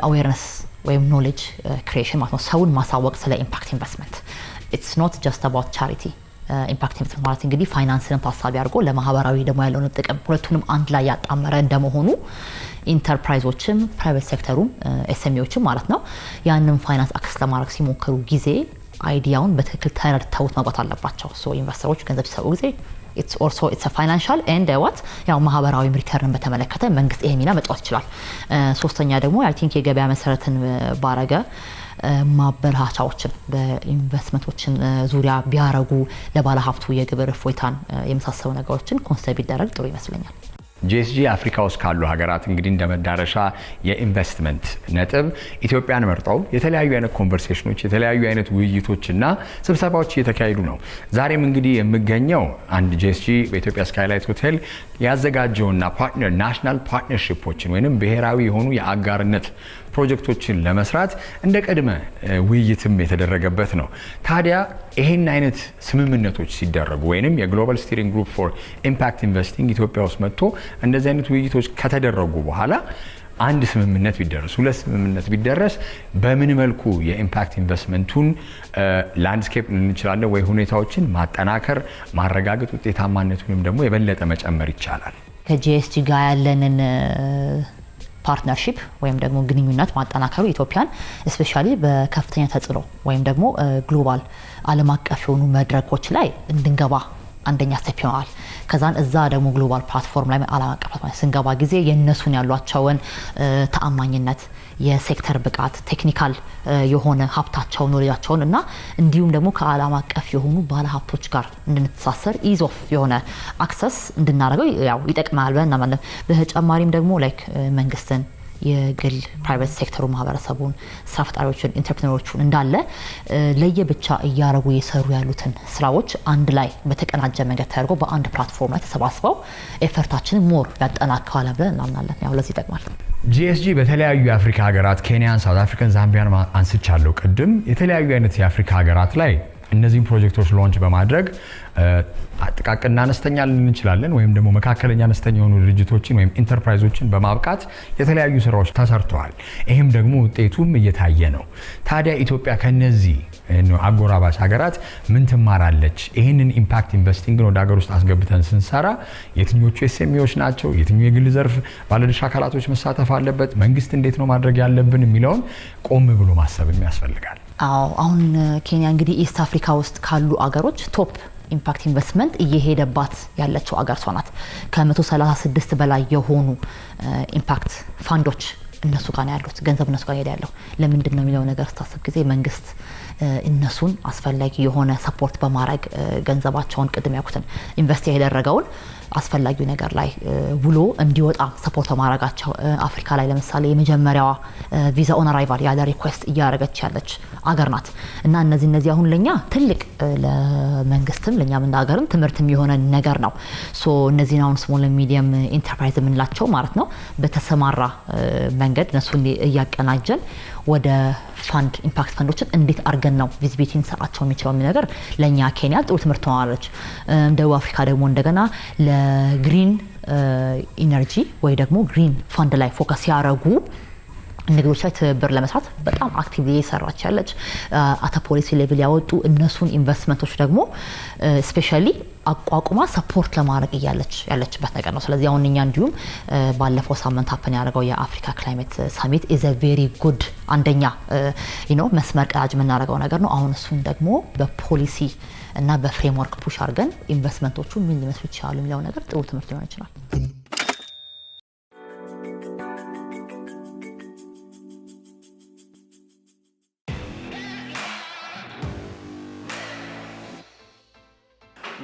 S3: አዌርነስ ወይም ኖሌጅ ክሪኤሽን ማለት ነው ሰውን ማሳወቅ ስለ ኢምፓክት ኢንቨስትመንት ኢትስ ኖት ጀስት አባውት ቻሪቲ። ኢምፓክት ኢንቨስትመንት ማለት እንግዲህ ፋይናንስን ታሳቢ አድርጎ ለማህበራዊ ደግሞ ያለውን ጥቅም ሁለቱንም አንድ ላይ ያጣመረ እንደመሆኑ ኢንተርፕራይዞችም ፕራይቬት ሴክተሩም ኤስኤምኢዎችም ማለት ነው ያንን ፋይናንስ አክሰስ ለማድረግ ሲሞክሩ ጊዜ አይዲያውን በትክክል ተረድተውት መግባት አለባቸው። ሶ ኢንቨስተሮች ገንዘብ ሲሰጡ ጊዜ it's a financial and what ያው ማህበራዊ ሪተርን በተመለከተ መንግስት ይሄ ሚና መጫወት ይችላል። ሶስተኛ ደግሞ አይ ቲንክ የገበያ መሰረትን ባረገ ማበረታቻዎችን በኢንቨስትመንቶችን ዙሪያ ቢያረጉ ለባለ ሀብቱ የግብር እፎይታን የመሳሰሉ ነገሮችን ኮንሲደር ቢደረግ ጥሩ ይመስለኛል።
S1: ጂኤስጂ አፍሪካ ውስጥ ካሉ ሀገራት እንግዲህ እንደመዳረሻ የኢንቨስትመንት ነጥብ ኢትዮጵያን መርጠው የተለያዩ አይነት ኮንቨርሴሽኖች የተለያዩ አይነት ውይይቶችና ስብሰባዎች እየተካሄዱ ነው። ዛሬም እንግዲህ የምገኘው አንድ ጂኤስጂ በኢትዮጵያ ስካይላይት ሆቴል ያዘጋጀውና ፓርትነር ናሽናል ፓርትነርሺፖችን ወይንም ብሔራዊ የሆኑ የአጋርነት ፕሮጀክቶችን ለመስራት እንደ ቅድመ ውይይትም የተደረገበት ነው። ታዲያ ይሄን አይነት ስምምነቶች ሲደረጉ ወይንም የግሎባል ስቲሪንግ ግሩፕ ፎር ኢምፓክት ኢንቨስቲንግ ኢትዮጵያ ውስጥ መጥቶ እንደዚህ አይነት ውይይቶች ከተደረጉ በኋላ አንድ ስምምነት ቢደረስ ሁለት ስምምነት ቢደረስ በምን መልኩ የኢምፓክት ኢንቨስትመንቱን ላንድስኬፕ እንችላለን ወይ ሁኔታዎችን ማጠናከር ማረጋገጥ ውጤታማነቱንም ደግሞ የበለጠ መጨመር ይቻላል?
S3: ከጂኤስጂ ጋር ያለንን ፓርትነርሺፕ ወይም ደግሞ ግንኙነት ማጠናከሩ ኢትዮጵያን ስፔሻሊ በከፍተኛ ተጽዕኖ ወይም ደግሞ ግሎባል ዓለም አቀፍ የሆኑ መድረኮች ላይ እንድንገባ አንደኛ ስቴፕ ይሆናል። ከዛን እዛ ደግሞ ግሎባል ፕላትፎርም ላይ ዓለም አቀፍ ስንገባ ጊዜ የነሱን ያሏቸውን ተአማኝነት የሴክተር ብቃት ቴክኒካል የሆነ ሀብታቸውን ኖሌጃቸውን እና እንዲሁም ደግሞ ከዓለም አቀፍ የሆኑ ባለ ሀብቶች ጋር እንድንተሳሰር ኢዝ ኦፍ የሆነ አክሰስ እንድናደርገው ያው ይጠቅማል ብለን እናምናለን። በተጨማሪም ደግሞ ላይክ መንግስትን የግል ፕራይቬት ሴክተሩ ማህበረሰቡን ስራ ፈጣሪዎችን ኢንተርፕረነሮቹን እንዳለ ለየብቻ እያረጉ የሰሩ ያሉትን ስራዎች አንድ ላይ በተቀናጀ መንገድ ተደርጎ በአንድ ፕላትፎርም ላይ ተሰባስበው ኤፈርታችንን ሞር ያጠናክራል ብለን እናምናለን። ያው ለዚህ ይጠቅማል።
S1: ጂኤስጂ በተለያዩ የአፍሪካ ሀገራት ኬንያን፣ ሳውት አፍሪካን፣ ዛምቢያን አንስቻለሁ ቅድም የተለያዩ አይነት የአፍሪካ ሀገራት ላይ እነዚህን ፕሮጀክቶች ሎንች በማድረግ ጥቃቅንና አነስተኛ ልንል እንችላለን ወይም ደግሞ መካከለኛ አነስተኛ የሆኑ ድርጅቶችን ወይም ኢንተርፕራይዞችን በማብቃት የተለያዩ ስራዎች ተሰርተዋል። ይህም ደግሞ ውጤቱም እየታየ ነው። ታዲያ ኢትዮጵያ ከነዚህ አጎራባች ሀገራት ምን ትማራለች? ይህንን ኢምፓክት ኢንቨስቲንግን ወደ ሀገር ውስጥ አስገብተን ስንሰራ የትኞቹ ኤስኤምኢዎች ናቸው? የትኞቹ የግል ዘርፍ ባለድርሻ አካላቶች መሳተፍ አለበት? መንግስት እንዴት ነው ማድረግ ያለብን የሚለውን ቆም ብሎ ማሰብም ያስፈልጋል።
S3: አሁን ኬንያ እንግዲህ ኢስት አፍሪካ ውስጥ ካሉ አገሮች ቶፕ ኢምፓክት ኢንቨስትመንት እየሄደባት ያለችው አገር ናት። ከ136 በላይ የሆኑ ኢምፓክት ፋንዶች እነሱ ጋር ያሉት ገንዘብ እነሱ ጋር ያለው ለምንድን ነው የሚለው ነገር ስታስብ ጊዜ መንግስት እነሱን አስፈላጊ የሆነ ሰፖርት በማድረግ ገንዘባቸውን ቅድም ያልኩትን ኢንቨስት ያደረገውን አስፈላጊው ነገር ላይ ውሎ እንዲወጣ ሰፖርት ማድረጋቸው አፍሪካ ላይ ለምሳሌ የመጀመሪያዋ ቪዛ ኦን አራይቫል ያለ ሪኩዌስት እያደረገች ያለች አገር ናት እና እነዚህ አሁን ለኛ ትልቅ ለመንግስትም ለኛም እንደ ሀገርም ትምህርት የሚሆነ ነገር ነው ሶ እነዚህ አሁን ስሞል ሚዲየም ኢንተርፕራይዝ የምንላቸው ማለት ነው በተሰማራ መንገድ እነሱን እያቀናጀን ወደ ፋንድ ኢምፓክት ፈንዶችን እንዴት አርገን ነው ቪዚቢሊቲ እንሰጣቸው የሚችለው ነገር ለኛ ኬንያ ጥሩ ትምህርት ሆናለች ደቡብ አፍሪካ ደግሞ እንደገና ለግሪን ኢነርጂ ወይ ደግሞ ግሪን ፋንድ ላይ ፎከስ ያደረጉ ነገሮች ላይ ትብብር ለመስራት በጣም አክቲቭሊ እየሰራች ያለች አታ ፖሊሲ ሌቭል ያወጡ እነሱን ኢንቨስትመንቶች ደግሞ ስፔሻሊ አቋቁማ ሰፖርት ለማድረግ ያለችበት ነገር ነው ስለዚህ አሁን እኛ እንዲሁም ባለፈው ሳምንት ሀፕን ያደረገው የአፍሪካ ክላይሜት ሳሚት ኢዝ አ ቬሪ ጉድ አንደኛ መስመር ቀዳጅ የምናደርገው ነገር ነው አሁን እሱን ደግሞ በፖሊሲ እና በፍሬምወርክ ፑሽ አድርገን ኢንቨስትመንቶቹ ምን ሊመስሉ ይችላሉ የሚለው ነገር ጥሩ ትምህርት ሊሆን ይችላል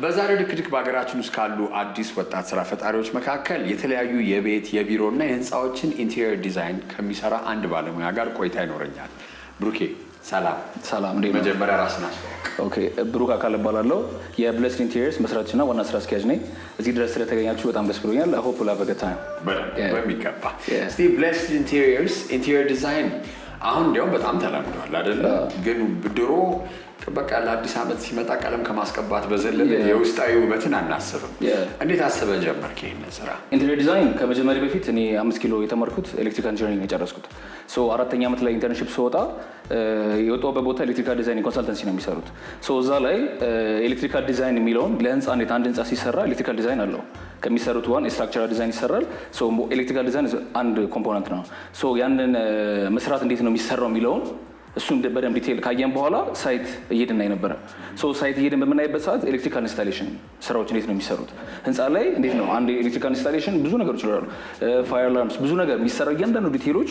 S1: በዛሬው ድክድክ በሀገራችን ውስጥ ካሉ አዲስ ወጣት ስራ ፈጣሪዎች መካከል የተለያዩ የቤት የቢሮና የህንፃዎችን ኢንቴሪየር ዲዛይን ከሚሰራ አንድ ባለሙያ ጋር ቆይታ ይኖረኛል ብሩኬ ሰላም እንዴ መጀመሪያ ራስን አስተዋውቅ
S4: ኦኬ ብሩክ አካል እባላለሁ የብሌስድ ኢንቴሪየርስ መስራችና ዋና ስራ አስኪያጅ ነኝ እዚህ ድረስ ስለተገኛችሁ በጣም ደስ ብሎኛል I hope you'll have a good time
S1: በሚገባ እስቲ ብሌስድ ኢንቴሪየር ዲዛይን አሁን እንዲያውም በጣም ተለምዷል አይደለ ግን ድሮ በቃ ለአዲስ አመት ሲመጣ ቀለም ከማስቀባት በዘለለ የውስጣዊ ውበትን አናስብም እንዴት አሰበ ጀመርክ ይሄን ስራ
S4: ኢንቴሪየር ዲዛይን ከመጀመሪያ በፊት እኔ 5 ኪሎ የተማርኩት ኤሌክትሪካል ኢንጂነሪንግ የጨረስኩት ሶ አራተኛ አመት ላይ ኢንተርንሺፕ ስወጣ የወጣሁበት ቦታ ኤሌክትሪካል ዲዛይን ኮንሰልተንሲ ነው የሚሰሩት ሶ እዛ ላይ ኤሌክትሪካል ዲዛይን የሚለውን ለህንፃ እንዴት አንድ ህንፃ ሲሰራ ኤሌክትሪካል ዲዛይን አለው ከሚሰሩት ዋን ስትራክቸራል ዲዛይን ይሰራል ሶ ኤሌክትሪካል ዲዛይን አንድ ኮምፖነንት ነው ሶ ያንን መስራት እንዴት ነው የሚሰራው የሚለውን እሱን በደንብ ዲቴል ካየን በኋላ ሳይት እየሄድን ነበር ሶ ሳይት እየሄድን በመናይበት ሰዓት ኤሌክትሪካል ኢንስታሌሽን ስራዎች እንዴት ነው የሚሰሩት ህንፃ ላይ እንዴት ነው አንድ ኤሌክትሪካል ኢንስታሌሽን ብዙ ነገሮች ይኖራሉ ፋየር አላርምስ ብዙ ነገር የሚሰራው እያንዳንዱ ዲቴሎች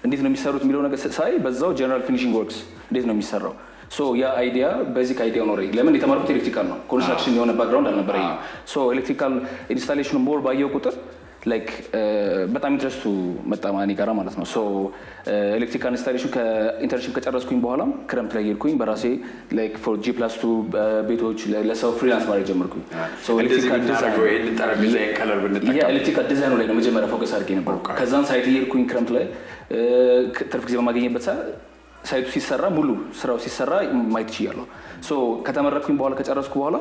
S4: እንዴት ነው የሚሰሩት የሚለው ነገር ሳይ በዛው ጀነራል ፊኒሺንግ ወርክስ እንዴት ነው የሚሰራው ሶ ያ አይዲያ ቤዚክ አይዲያ ኖረኝ ለምን የተማርኩት ኤሌክትሪካል ነው ኮንስትራክሽን የሆነ ባክግራውንድ አልነበረኝ ሶ ኤሌክትሪካል ኢንስታሌሽን ሞር ባየው ቁጥር ላይክ በጣም ኢንትረስቱ መጣ ማኒ ጋራ ማለት ነው ሶ ኤሌክትሪካል ኢንስታሌሽን ከኢንተርንሺፕ ከጨረስኩኝ በኋላ ክረምት ላይ ሄድኩኝ በራሴ ላይክ ፎር G+2 ቤቶች ለሰው ፍሪላንስ ማድረግ ጀመርኩኝ ሶ ኤሌክትሪካል ዲዛይኑ ላይ ነው መጀመሪያ ፎከስ አድርጌ ነበር ከዛን ሳይት ሄድኩኝ ክረምት ላይ ትርፍ ጊዜ በማገኘበት ሳይቱ ሲሰራ ሙሉ ስራው ሲሰራ ማየት ይችላል ሶ ከተመረኩኝ በኋላ ከጨረስኩ በኋላ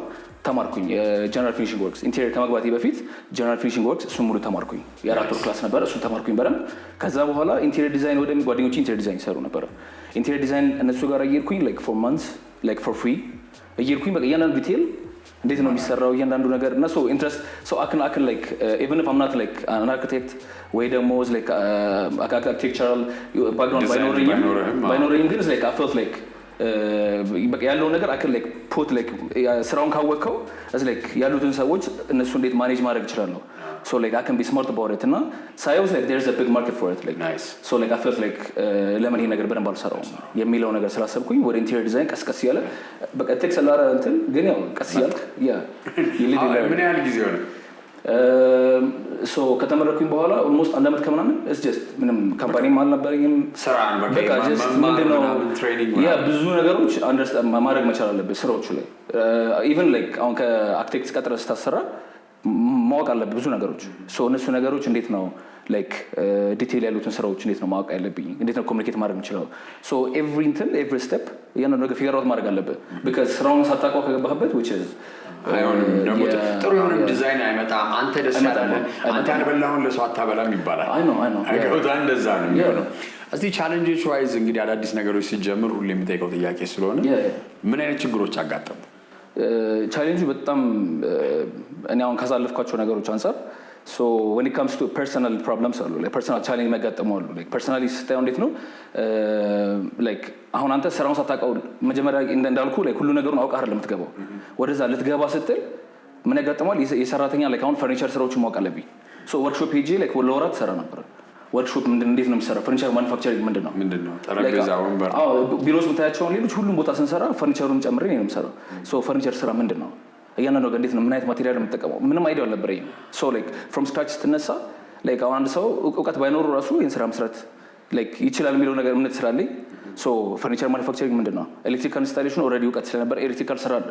S4: ተማርኩኝ ጀነራል ፊኒሺንግ ወርክስ ኢንቴሪየር ከመግባቴ በፊት ጀነራል ፊኒሺንግ ወርክስ እሱ ሙሉ ተማርኩኝ የአራት ወር ክላስ ነበር እሱ ተማርኩኝ በደንብ ከዛ በኋላ ኢንቴሪየር ዲዛይን ወደ ጓደኞቼ ኢንቴሪየር ዲዛይን ይሰሩ ነበር ኢንቴሪየር ዲዛይን እነሱ ጋር እየሄድኩኝ ላይክ ፎር ማንትስ ላይክ ፎር ፍሪ እየሄድኩኝ በቃ እያንዳንዱ ዲቴል እንዴት ነው የሚሰራው እያንዳንዱ ነገር እና ሶ ኢንትረስት ሶ አክን ላይክ ኢቨን ኢፍ አም ናት ላይክ አን አርኪቴክት ወይ ደግሞ ላይክ አርኪቴክቸራል ባክግራውንድ ባይኖረኝም ግን ላይክ አይ ፌልት ላይክ በቃ ያለው ነገር አክን ላይክ ፑት ላይክ ስራውን ካወቀው as like ያሉትን ሰዎች እነሱ እንዴት ማኔጅ ማድረግ ይችላልው so like I can be smart about it እና ሳይውስ like there's a big market for it like
S1: nice
S4: so like I felt like ለምን ይሄ ነገር በደንብ አልሰራው የሚለው ነገር ስላሰብኩኝ ወደ ኢንቴሪየር ዲዛይን ቀስቀስ ያለ በቃ ቴክስ አላራ እንትን ግን ያው ቀስ ያልክ ያ
S1: ምን ያህል ጊዜ ሆነ
S4: ሶ ከተመረኩኝ በኋላ ኦልሞስት አንድ አመት ከምናምን it's just ምንም ካምፓኒም አልነበረኝም
S1: ስራን በቃ just
S4: ምንድነው
S1: ትሬኒንግ
S4: ያ ብዙ ነገሮች አንደርስታንድ ማድረግ መቻል አለበት ስራዎቹ ላይ ኢቭን ላይክ አሁን ከአርኪቴክት ቀጥረህ ስታሰራ ማወቅ አለበት ብዙ ነገሮች ሶ እነሱ ነገሮች እንዴት ነው ላይክ ዲቴል ያሉትን ስራዎች እንዴት ነው ማወቅ ያለብኝ እንዴት ነው ኮሙኒኬት ማድረግ የምችለው ሶ ኤቭሪ ስቴፕ ያንን ነገር ፊገር አውት ማድረግ አለበት because ስራውን ሳታውቀው ከገባህበት which is
S1: አይሆንም ደግሞ ጥሩ የሆነ ዲዛይን አይመጣም አንተ ደስ ያለ አንተ ያልበላውን ለሰው አታበላም ይባላል
S4: አይ ነው
S1: አይገውታ እንደዛ ነው የሚሆነው እስቲ ቻሌንጆች ዋይዝ እንግዲህ አዳዲስ ነገሮች ሲጀምር ሁሌ የምጠይቀው ጥያቄ ስለሆነ ምን አይነት ችግሮች አጋጠሙ
S4: ቻሌንጁ በጣም እኔ አሁን ካሳለፍኳቸው ነገሮች አንፃር so when it comes to personal problems አሉ like personal challenge የሚያጋጥሙ አሉ like personally ስታየው እንዴት ነው like አሁን አንተ ስራውን ሳታውቀው መጀመሪያ እንዳልኩ like ሁሉ ነገሩን አውቀህ አይደለም የምትገባው ወደዛ ልትገባ ስትል ምን ያጋጥማል የሰራተኛ like አሁን ፈርኒቸር ስራዎችን ማወቅ አለብኝ so workshop ሄጄ like ለወራት ሰራ ነበር ወርክሾፕ እንዴት ነው የሚሰራው? ፈርኒቸር ማኑፋክቸሪንግ ምንድን ነው?
S1: ጠረጴዛ፣ ወንበር።
S4: ቢሮስ ብታያቸውን ሌሎች ሁሉም ቦታ ስንሰራ ፈርኒቸሩን ጨምሬ ነው የምሰራው። ሶ ፈርኒቸር ስራ ምንድን ነው? እያንዳንዱ ነገር እንዴት ነው? ምን አይነት ማቴሪያል የምጠቀመው? ምንም አይዲያ አልነበረኝም። ሶ ላይክ ፍሮም ስክራች ስትነሳ ላይክ አሁን አንድ ሰው እውቀት ባይኖሩ ራሱ ይህን ስራ መስራት ላይክ ይችላል የሚለው ነገር እምነት ስላለኝ ሶ ፈርኒቸር ማኑፋክቸሪንግ ምንድን ነው? ኤሌክትሪካል ኢንስታሌሽን ኦልሬዲ እውቀት ስለነበር ኤሌክትሪካል ስራ አለ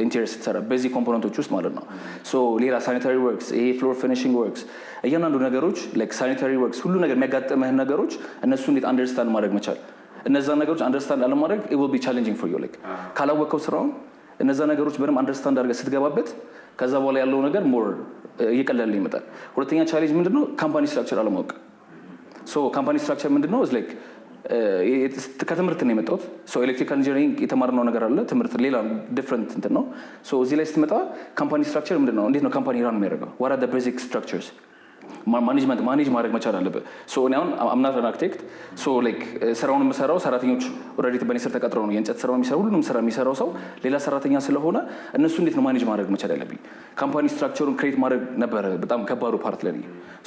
S4: ኢንቴሪየር ስትሰራ በዚህ ኮምፖነንቶች ውስጥ ማለት ነው። ሶ ሌላ ሳኒታሪ ወርክስ፣ ይሄ ፍሎር ፊኒሽንግ ወርክስ፣ እያንዳንዱ ነገሮች ላይክ ሳኒታሪ ወርክስ ሁሉ ነገር የሚያጋጥምህን ነገሮች እነሱ እንዴት አንደርስታንድ ማድረግ መቻል። እነዛ ነገሮች አንደርስታንድ አለማድረግ it will be challenging for you like ካላወቀው ስራውን እነዛ ነገሮች በደንብ አንደርስታንድ አድርገህ ስትገባበት ከዛ በኋላ ያለው ነገር ሞር እየቀለለ ይመጣል። ሁለተኛ ቻሌንጅ ምንድነው? ካምፓኒ ስትራክቸር አለማወቅ። ሶ ካምፓኒ ስትራክቸር ምንድነው? is like ከትምህርት ነው የመጣሁት። ሶ ኤሌክትሪካል ኢንጂነሪንግ የተማርነው ነገር አለ። ትምህርት ሌላ ዲፍረንት እንትን ነው። ሶ እዚህ ላይ ስትመጣ ካምፓኒ ስትራክቸር ምንድነው? እንዴት ነው ካምፓኒ ራን የሚያደርገው? what are the basic structures? ማኔጅመንት ማኔጅ ማድረግ መቻል አለበት። ሶ እኔ አሁን አምናት አርክቴክት ሶ ላይክ ስራውን የምሰራው ሰራተኞች ኦልሬዲ በእኔ ስር ተቀጥረው ነው የእንጨት ስራውን የሚሰራው። ሁሉንም ስራ የሚሰራው ሰው ሌላ ሰራተኛ ስለሆነ እነሱ እንዴት ነው ማኔጅ ማድረግ መቻል ያለብኝ? ካምፓኒ ስትራክቸሩን ክሬት ማድረግ ነበረ በጣም ከባዱ ፓርት ለኔ።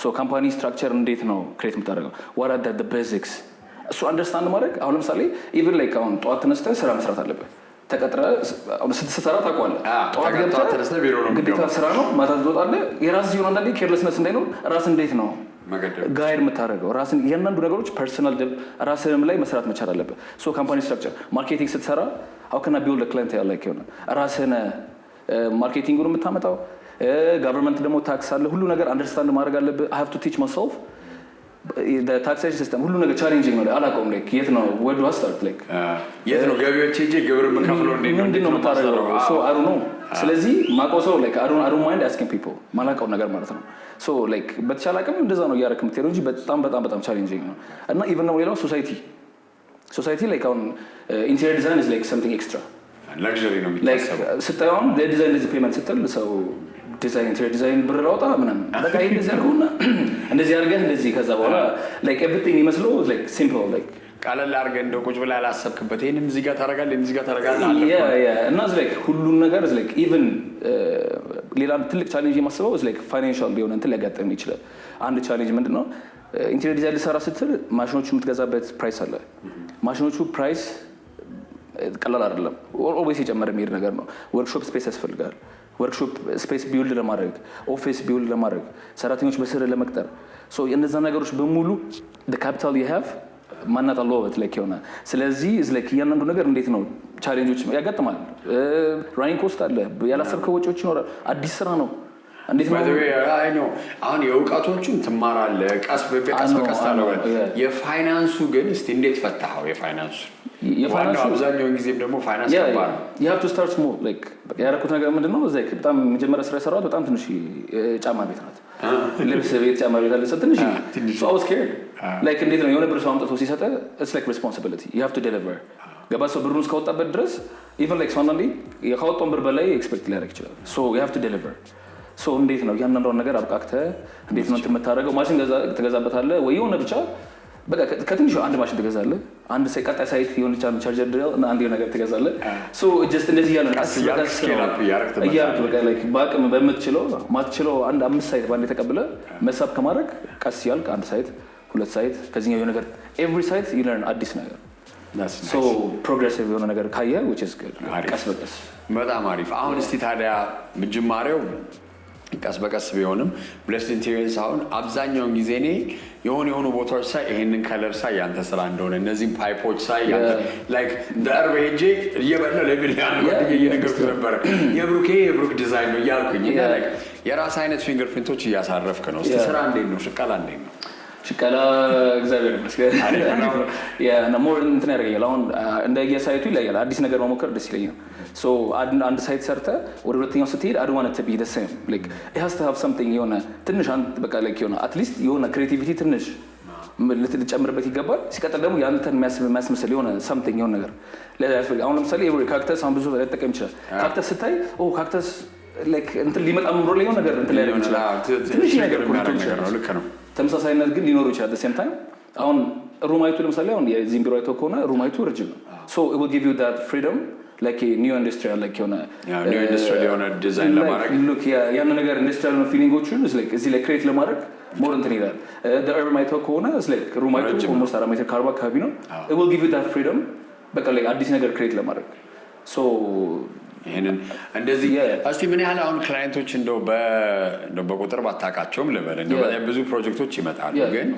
S4: ሶ ካምፓኒ ስትራክቸር እንዴት ነው ክሬት የምታደርገው? what are the basics? እሱ አንደርስታንድ ማድረግ አሁን ለምሳሌ ኢቭን ላይክ አሁን ጠዋት ተነስተህ ስራ መስራት አለበት። ተቀጥረህ ስትሰራ ታውቀዋለህ። ጠዋት ገብተህ ግዴታ ስራ ነው። ማታ ትወጣለህ። የራስህ ሲሆን አንዳንዴ ኬርለስነስ እንዳይኖር ራስህ እንዴት ነው ጋይድ የምታደርገው? ራስን እያንዳንዱ ነገሮች ፐርሰናል ራስህም ላይ መስራት መቻል አለበት። ሶ ካምፓኒ ስትራክቸር ማርኬቲንግ ስትሰራ how can I build a clientele like ሆነ ራስህን ማርኬቲንጉን የምታመጣው። ጋቨርንመንት ደግሞ ታክስ አለ። ሁሉ ነገር አንደርስታንድ ማድረግ አለብህ። I have to teach myself ታክሴሽን ሲስተም ሁሉ ነገር ቻሌንጂንግ ነው። አላውቀውም ላይክ የት ነው ወዱ ስታርት ላይክ
S1: የት ነው ገቢዎች ሄጄ ግብር የምከፍለው
S4: ምንድን ነው የምታደርገው? ሶ አይ ዶንት ኖ። ስለዚህ ማውቀው ሰው ላይክ አይ ዶንት ማይንድ አስኪንግ ፒፕል ማላውቀው ነገር ማለት ነው። ሶ ላይክ በተቻለ አቅም እንደዛ ነው እያደረክ የምትሄደው እንጂ በጣም ቻሌንጂንግ ነው። እና ኢቨን ነው ሌላው ሶሳይቲ ላይክ አሁን ኢንቴሪየር ዲዛይን ኢዝ ላይክ ሰምቲንግ ኤክስትራ
S1: ላክዠሪ ነው የሚታሰበው።
S4: ስታየው አሁን ለዲዛይን እንደዚህ ፔመንት ስትል ሰው ዲዛይን ብር አውጣ ምናምን በቃ ይሄ እንደዚህ አድርገውና እንደዚህ አድርገህ እንደዚህ ከዛ በኋላ ላይክ ኤቭሪቲንግ ይመስለው ላይክ ሲምፕል ላይክ
S1: ቀለል አድርገህ እንደው ቁጭ ብለህ ያላሰብክበት ይሄንም እዚህ ጋር ታደርጋለህ እዚህ ጋር ታደርጋለህ አለ
S4: እና ላይክ ሁሉም ነገር ላይክ ኢቭን ሌላ ትልቅ ቻሌንጅ የማስበው ላይክ ፋይናንሻል ቢሆን እንትን ሊያጋጥም ይችላል። አንድ ቻሌንጅ ምንድነው? ኢንቴሪየር ዲዛይን ልሰራ ስትል ማሽኖቹ የምትገዛበት ፕራይስ አለ። ማሽኖቹ ፕራይስ ቀላል አይደለም። ኦልዌይስ የጨመረ የሚሄድ ነገር ነው። ወርክሾፕ ስፔስ ያስፈልጋል። ወርክሾፕ ስፔስ ቢውልድ ለማድረግ ኦፊስ ቢውልድ ለማድረግ ሰራተኞች በስር ለመቅጠር ሶ እነዛ ነገሮች በሙሉ ካፒታል ዩ ሃቭ ማናት አለበት ላይክ ሆነ። ስለዚህ ላይክ እያንዳንዱ ነገር እንዴት ነው ቻሌንጆች ያጋጥማል። ራኒንግ ኮስት አለ፣ ያላሰብከው ወጪዎች ይኖራል። አዲስ ስራ ነው። እንዴት
S1: ነው አሁን የእውቀቶቹን ትማራለህ ቀስ በቀስ ታለዋል። የፋይናንሱ ግን እስቲ እንዴት ፈታኸው? የፋይናንሱ አብዛኛውን ጊዜም ደግሞ ፋይናንስ ከባድ ነው።
S4: you have to start small like ያደረኩት ነገር ምንድነው? ላይክ በጣም መጀመሪያ ስራ የሰራሁት በጣም ትንሽ ጫማ ቤት ናት። ልብስ ቤት ጫማ ቤት አለ ትንሽ so I was scared like እንዴት ነው የሆነ ብር ሰው አምጥቶ ሲሰጠ it's like responsibility you have to deliver ገባ ሰው ብሩን እስካወጣበት ድረስ even like አንዳንዴ የካወጣውን ብር በላይ ኤክስፔክት ሊያደርግ ይችላል። so you have to deliver so እንዴት ነው ያንዳንዱን ነገር አብቃቅተህ እንዴት ነው የምታደርገው? ማሽን ትገዛበታለህ ወይ የሆነ ብቻ በቃ ከትንሽ አንድ ማሽን ትገዛለህ። አንድ ቀጣይ ሳይት የሆነ ቻርጀር ድሪል እና አንድ ነገር ትገዛለህ። ሶ ጀስት እንደዚህ ያለ እያደረግህ በቃ ላይክ በአቅም በምትችለው ማትችለው አንድ 5 ሳይት ባንዴ ተቀብለህ መሳብ ከማድረግ ቀስ ያልክ አንድ ሳይት 2 ሳይት ከዚህኛው የሆነ ነገር ኤቭሪ ሳይት you learn አዲስ ነገር ሶ ፕሮግሬሲቭ የሆነ ነገር ካየህ which is good ቀስ በቀስ
S1: በጣም አሪፍ። አሁን እስቲ ታዲያ ጅማሬው ቀስ በቀስ ቢሆንም ብለስድ ኢንቴሪየርስ አሁን አብዛኛውን ጊዜ እኔ የሆኑ ቦታዎች ሳይ ይሄንን ከለር ሳይ ያንተ ስራ እንደሆነ እነዚህም ፓይፖች ሳይ ያንተ ላይክ ደርበ ሄጄ እየበላ ለብል ያን ወዲህ እየነገርኩ ነበር የብሩክ ዲዛይን ነው እያልኩኝ ላይክ የራስ አይነት ፊንገር ፕሪንቶች እያሳረፍክ ነው። እስቲ ስራ እንዴት ነው? ሽቀላ እንዴት ነው?
S4: ሽቀላ እግዚአብሔር ይመስገን ያ ሞር እንትን ያደርገኛል። አሁን እንደየሳይቱ ይለያል። አዲስ ነገር መሞከር ደስ ይለኛል። ሶ አንድ ሳይት ሰርተህ ወደ ሁለተኛው ስትሄድ I don't want it to be the same like it has to have something የሆነ ትንሽ አንድ በቃ like የሆነ at least የሆነ ክሬቲቪቲ ትንሽ ልትጨምርበት ይገባል። ሲቀጥል ደግሞ ያንተን የሚያስመስል የሆነ something የሆነ ነገር አሁን ለምሳሌ ካክተስ አሁን ብዙ ሊጠቀም ይችላል። ካክተስ ስታይ ካክተስ like እንትን ሊመጣ ምሮ ላይ የሆነ ነገር እንትን ሊያደርግ ይችላል። ትንሽ ነገር ነው ልክ ነው። ተመሳሳይነት ግን ሊኖሩ ይችላል the same time አሁን ሩማይቱ ለምሳሌ አሁን የዚህም ቢሮ አይተው ከሆነ ሩማይቱ ረጅም ነው። so it will give you that freedom like a new industrial like የሆነ
S1: new industrial የሆነ ዲዛይን ለማድረግ
S4: look ያን ነገር ኢንዱስትሪያል ነው ፊሊንጎቹን is like እዚህ ላይ ክሬት ለማድረግ ሞር እንትን ይላል። ደርብ ማይተው ከሆነ ስላይክ ሩማይቱ ኦልሞስት 4 ሜትር ከ40 አካባቢ ነው። it will give you that freedom በቃ ላይ አዲስ ነገር ክሬት ለማድረግ ሶ
S1: ይሄንን እንደዚህ እስቲ ምን ያህል አሁን ክላይንቶች እንደው በቁጥር ባታውቃቸውም ልበል እንደው ብዙ ፕሮጀክቶች ይመጣሉ ግን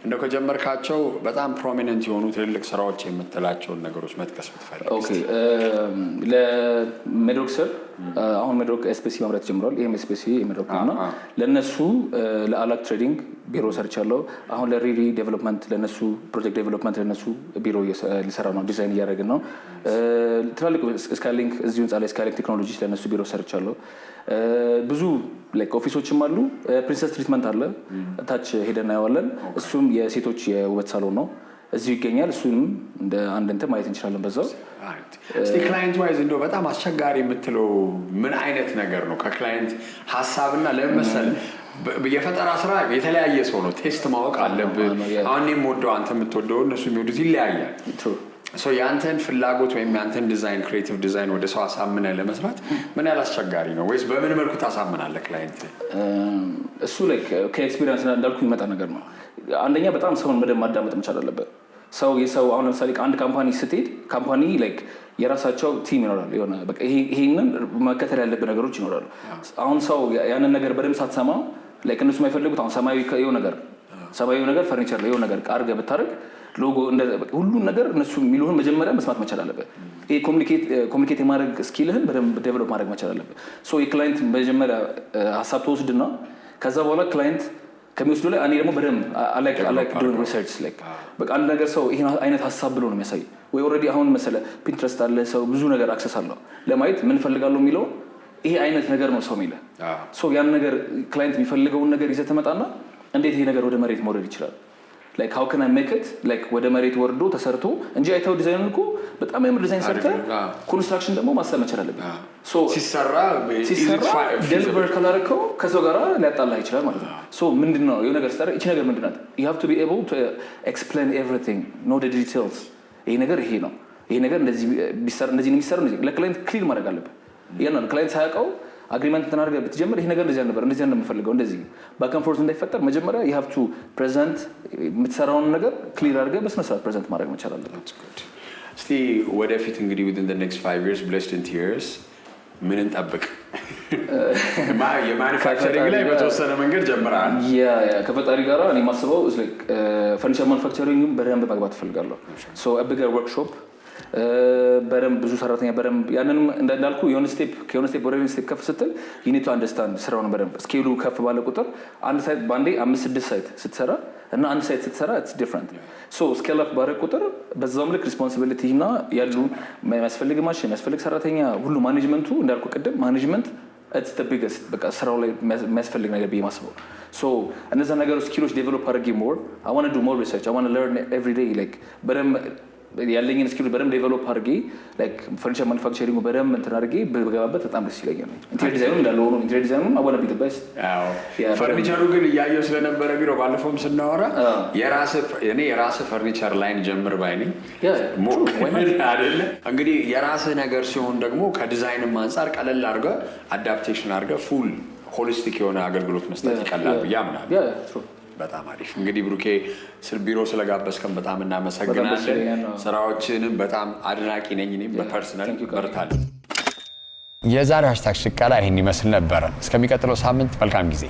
S1: እንደው ከጀመርካቸው በጣም ፕሮሚነንት የሆኑ ትልልቅ ስራዎች የምትላቸውን ነገሮች መጥቀስ ብትፈልግ?
S4: ኦኬ ለሜድሮክ ስር አሁን ሜድሮክ ኤስፒሲ ማምረት ጀምሯል። ይሄም ኤስፒሲ ሜድሮክ ነው። ለነሱ ለአላክ ትሬዲንግ ቢሮ ሰርቻለሁ። አሁን ለሪሊ ዴቨሎፕመንት ለነሱ ፕሮጀክት ዴቨሎፕመንት ለነሱ ቢሮ ሊሰራ ነው፣ ዲዛይን እያደረግን ነው። ትላልቅ ስካይሊንክ እዚሁ ህንፃ ላይ ስካይሊንክ ቴክኖሎጂስ ለነሱ ቢሮ ሰርቻለሁ። ብዙ ላይክ ኦፊሶችም አሉ። ፕሪንሰስ ትሪትመንት አለ ታች ሄደን እናየዋለን። እሱም የሴቶች የውበት ሳሎን ነው፣ እዚሁ ይገኛል። እሱንም እንደ አንድ እንትን ማየት እንችላለን በዛው።
S1: እስቲ ክላይንት ዋይዝ እንደው በጣም አስቸጋሪ የምትለው ምን አይነት ነገር ነው? ከክላይንት ሀሳብና ለመሰል የፈጠራ ስራ የተለያየ ሰው ነው፣ ቴስት ማወቅ አለብህ። አሁን እኔ የምወደው አንተ የምትወደው እነሱ የሚወዱት ይለያያል። ያንተን ፍላጎት ወይም ያንተን ዲዛይን ክሬቲቭ ዲዛይን ወደ ሰው አሳምነህ ለመስራት ምን ያህል አስቸጋሪ ነው? ወይስ በምን መልኩ ታሳምናለህ ክላይንት?
S4: እሱ ላይክ ከኤክስፒሪየንስ እንዳልኩ የሚመጣ ነገር ነው። አንደኛ በጣም ሰውን በደንብ ማዳመጥ መቻል አለበት። የሰው አሁን ለምሳሌ አንድ ካምፓኒ ስትሄድ ካምፓኒ ላይክ የራሳቸው ቲም ይኖራል። የሆነ በቃ ይሄንን መከተል ያለብህ ነገሮች ይኖራሉ። አሁን ሰው ያንን ነገር በደንብ ሳትሰማ ላይክ እነሱ የማይፈልጉት አሁን ሰማያዊ ነገር ፈርኒቸር ላይ የሆነ ነገር አድርገህ ብታደርግ ሎጎ ሁሉን ነገር እነሱ የሚሉህን መጀመሪያ መስማት መቻል አለበት። ይሄ ኮሚኒኬት የማድረግ ስኪልህን በደንብ ዴቨሎፕ ማድረግ መቻል አለበት። የክላይንት መጀመሪያ ሀሳብ ተወስድና ከዛ በኋላ ክላይንት ከሚወስዱ ላይ እኔ ደግሞ በደንብ አላይክ ዶይንግ ሪሰርች ላይክ በቃ አንድ ነገር ሰው ይሄን አይነት ሀሳብ ብሎ ነው የሚያሳይ ወይ ኦልሬዲ አሁን መሰለ ፒንትረስት አለ ሰው ብዙ ነገር አክሰስ አለው ለማየት ምን ፈልጋለሁ የሚለው ይሄ አይነት ነገር ነው ሰው የሚለ ያን ነገር ክላይንት የሚፈልገውን ነገር ይዘህ ትመጣና እንዴት ይሄ ነገር ወደ መሬት መውረድ ይችላል like how can I make it like ወደ መሬት ወርዶ ተሰርቶ እንጂ አይተው ዲዛይኑን እኮ በጣም የምር ዲዛይን ሰርተህ ኮንስትራክሽን ደግሞ ማሰብ መቻል አለብህ። ሲሰራ ዴሊቨር ካላረከው ከሰው ጋር ሊያጣላ ይችላል ማለት ነው። ምንድነው የሆነ ነገር ስትሰራ እቺ ነገር ምንድናት you have to be able to explain everything know the details ይሄ ነገር ይሄ ነው ይሄ ነገር እንደዚህ ቢሰራ እንደዚህ ነው የሚሰራው እንደዚህ ለክላይንት ክሊር ማድረግ አለብህ። ይሄን ነው ክላይንት ሳያውቀው አግሪመንት ተናገር ብትጀምር ይሄ ነገር እንደዚህ ነበር እንደዚህ እንደምፈልገው እንደዚህ ባክ ኤንድ ፎርዝ እንዳይፈጠር መጀመሪያ you have to present የምትሰራውን ነገር ክሊር አድርገህ በስነ ስርዓት ፕሬዘንት ማድረግ መቻል አለበት።
S1: እስቲ ወደፊት እንግዲህ within the next 5 years blessed in years ምን እንጠብቅ? የማኑፋክቸሪንግ ላይ በተወሰነ መንገድ ጀምራል።
S4: ከፈጣሪ ጋር እኔ የማስበው ፈርኒቸር ማኑፋክቸሪንግ በደንብ መግባት እፈልጋለሁ። a bigger workshop በደንብ ብዙ ሰራተኛ በደንብ ያንንም እንዳልኩ የሆነ ስቴፕ ወደ ስቴፕ ከፍ ስትል you need to understand ስራውን በደንብ ስኬሉ ከፍ ባለ ቁጥር አንድ ሳይት ባንዴ 5-6 ሳይት ስትሰራ እና አንድ ሳይት ስትሰራ it's different ስኬል አፕ ባለ ቁጥር በዛውም ልክ ሪስፖንሲቢሊቲ እና ያሉ የሚያስፈልግ ማሽን የሚያስፈልግ ሰራተኛ ሁሉ ማኔጅመንቱ እንዳልኩ ቅድም ማኔጅመንት it's the biggest በቃ ስራው ላይ የሚያስፈልግ ነገር በማስበው እነዛ ነገሮች ስኪሎች ዴቨሎፕ አድርጌ more I want to do more research I want to learn every day like በደንብ ያለኝን ስኪል በደንብ ዴቨሎፕ አድርጌ ላይክ ፈርኒቸር ማኑፋክቸሪንግ በደንብ እንትን አድርጌ በገባበት በጣም ደስ ይለኛል። ኢንቴሪየር ዲዛይኑ እንዳለው ነው። ኢንቴሪየር ዲዛይኑ አወና ቢት ባይስ
S1: ፈርኒቸሩ ግን እያየሁ ስለነበረ ቢሮ ባለፈውም ስናወራ የራስህ ፈርኒቸር ላይን ጀምር ባይ ነኝ አይደለ? እንግዲህ የራስህ ነገር ሲሆን ደግሞ ከዲዛይንም አንፃር ቀለል አድርገህ አዳፕቴሽን አድርገህ ፉል ሆሊስቲክ የሆነ አገልግሎት መስጠት ይቀላል ብዬ አምናለሁ። በጣም አሪፍ። እንግዲህ ብሩኬ ቢሮ ስለጋበዝከን በጣም እናመሰግናለን። ስራዎችንም በጣም አድናቂ ነኝ እኔም በፐርሰናል በርታለሁ።
S5: የዛሬው ሃሽታግ ሽቀላ ይሄን ይመስል ነበር። እስከሚቀጥለው ሳምንት መልካም ጊዜ